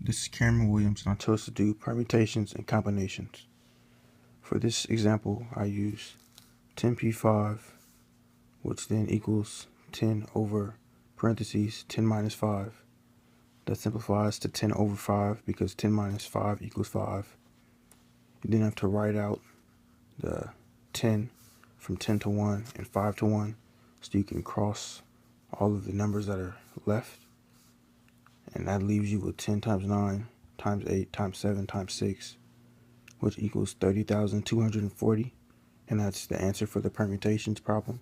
This is Cameron Williams, and I chose to do permutations and combinations. For this example, I use 10p5, which then equals 10 over parentheses 10 minus 5. That simplifies to 10 over 5 because 10 minus 5 equals 5. You then have to write out the 10 from 10 to 1 and 5 to 1 so you can cross all of the numbers that are left. And that leaves you with 10 times 9 times 8 times 7 times 6, which equals 30,240, and that's the answer for the permutations problem.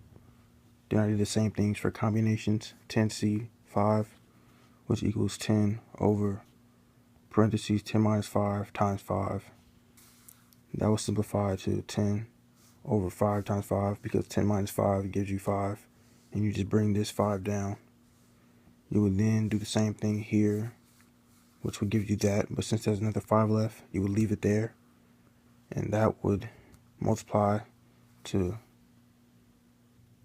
Then I did the same things for combinations. 10c5, which equals 10 over parentheses 10 minus 5 times 5. That was simplified to 10 over 5 times 5 because 10 minus 5 gives you 5, and you just bring this 5 down. You would then do the same thing here, which would give you that, but since there's another 5 left, you would leave it there, and that would multiply to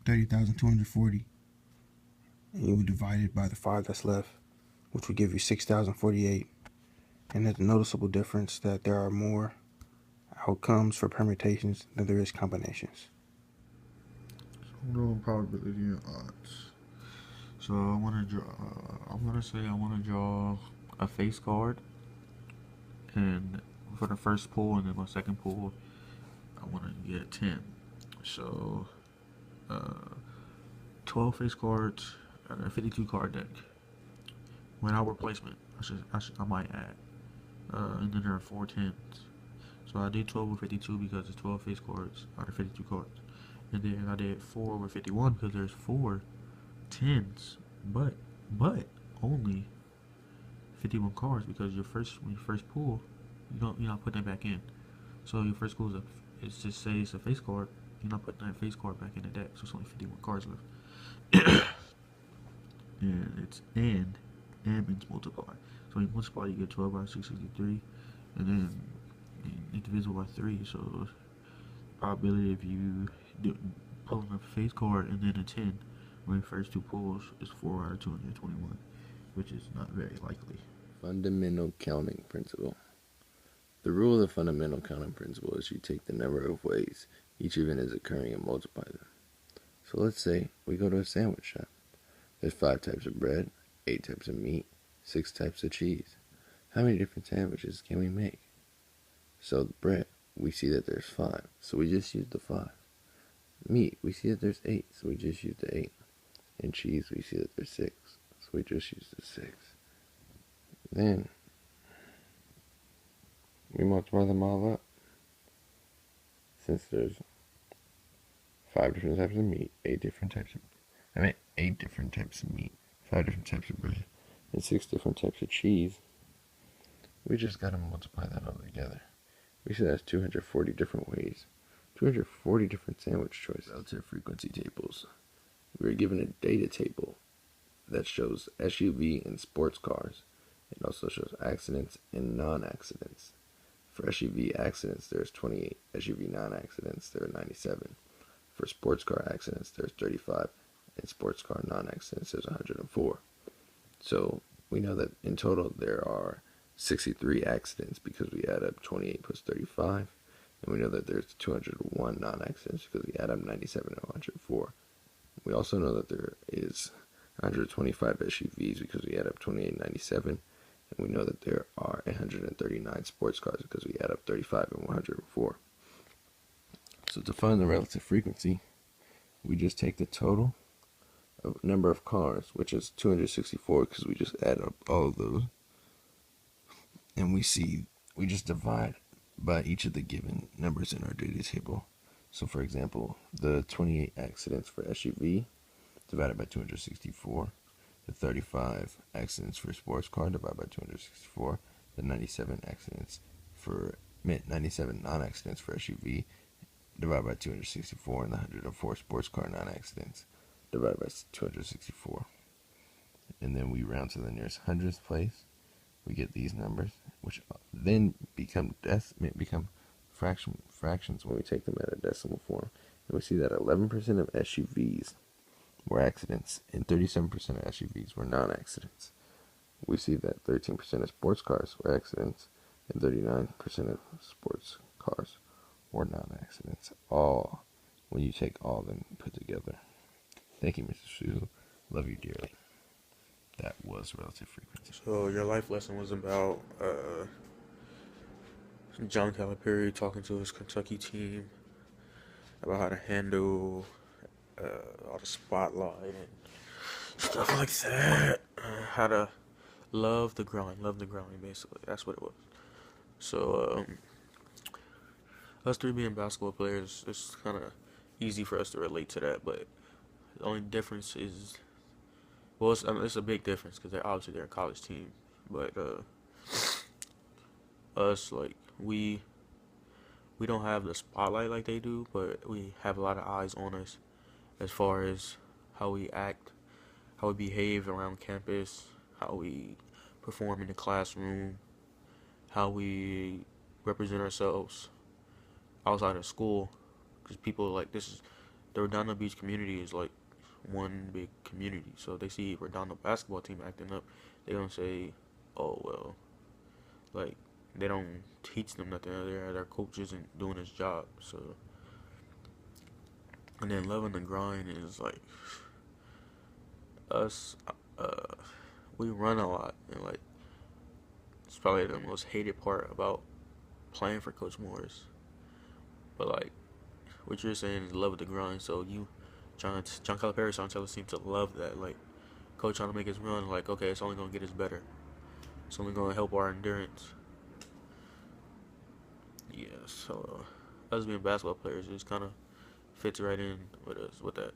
30,240, and you would divide it by the 5 that's left, which would give you 6,048. And there's a noticeable difference that there are more outcomes for permutations than there is combinations. So I'm doing probability and odds. So I want to draw. I'm gonna say I want to draw a face card, and for the first pull, and then my second pull, I want to get 10. So, 12 face cards and a 52 card deck. Without replacement, I might add. And then there are 4 tens. So I did 12 over 52 because it's 12 face cards out of 52 cards. And then I did 4 over 51 because there's 4 tens, but only 51 cards because when you first pull, you're not putting that back in. So your first pull it's just say it's a face card, you're not putting that face card back in the deck. So it's only 51 cards left. And it's and means multiply. So when you multiply, you get 12 by 663, and then it's divisible by 3. So the probability of you pulling a face card and then a 10 when your first two pulls is 4 out of 221, which is not very likely. Fundamental counting principle. The rule of the fundamental counting principle is you take the number of ways each event is occurring and multiply them. So let's say we go to a sandwich shop. There's 5 types of bread, 8 types of meat, 6 types of cheese. How many different sandwiches can we make? So the bread, we see that there's 5, so we just use the 5. Meat, we see that there's 8, so we just use the 8. And cheese, we see that there's 6, so we just use the 6. Then we multiply them all up. Since there's 5 different types of meat, 8 different types of meat, 5 different types of bread, and 6 different types of cheese, we just gotta multiply that all together. We see that's 240 different ways, 240 different sandwich choices. Relative frequency tables. We are given a data table that shows SUV and sports cars. It also shows accidents and non-accidents. For SUV accidents, there's 28. SUV non-accidents, there are 97. For sports car accidents, there's 35. And sports car non-accidents, there's 104. So we know that in total there are 63 accidents because we add up 28 plus 35. And we know that there's 201 non-accidents because we add up 97 and 104. We also know that there is 125 SUVs because we add up 28 and 97. And we know that there are 139 sports cars because we add up 35 and 104. So to find the relative frequency, we just take the total of number of cars, which is 264 because we just add up all of those. And we just divide by each of the given numbers in our data table. So for example, the 28 accidents for SUV divided by 264, the 35 accidents for sports car divided by 264, the 97 non-accidents for SUV divided by 264, and the 104 sports car non-accidents divided by 264. And then we round to the nearest hundredth place. We get these numbers, which then become fractions when we take them at a decimal form. And we see that 11% of SUVs were accidents and 37% of SUVs were non-accidents. we see that 13% of sports cars were accidents and 39% of sports cars were non-accidents. All when you take all of them put together. Thank you, Mr. Soohoo. Love you dearly. That was relative frequency. So your life lesson was about John Calipari talking to his Kentucky team about how to handle all the spotlight and stuff like that. How to love the grind, basically. That's what it was. So, us three being basketball players, it's kind of easy for us to relate to that. But the only difference is, well, it's a big difference because they're a college team. But us, like, we don't have the spotlight like they do, but we have a lot of eyes on us as far as how we act, how we behave around campus, how we perform in the classroom, how we represent ourselves outside of school. Because people like the Redondo Beach community is like one big community. So if they see Redondo basketball team acting up, they don't say, "Oh well," like they don't teach them nothing. Their coach isn't doing his job. So, and then loving the grind is like us. Uh, we run a lot, and like it's probably the most hated part about playing for Coach Morris. But like what you're saying is love the grind. So John Calipari trying to tell us seem to love that. Like Coach trying to make us run. Like okay, it's only gonna get us better. It's only gonna help our endurance. Yeah. So us being basketball players, it just kind of fits right in with us with that.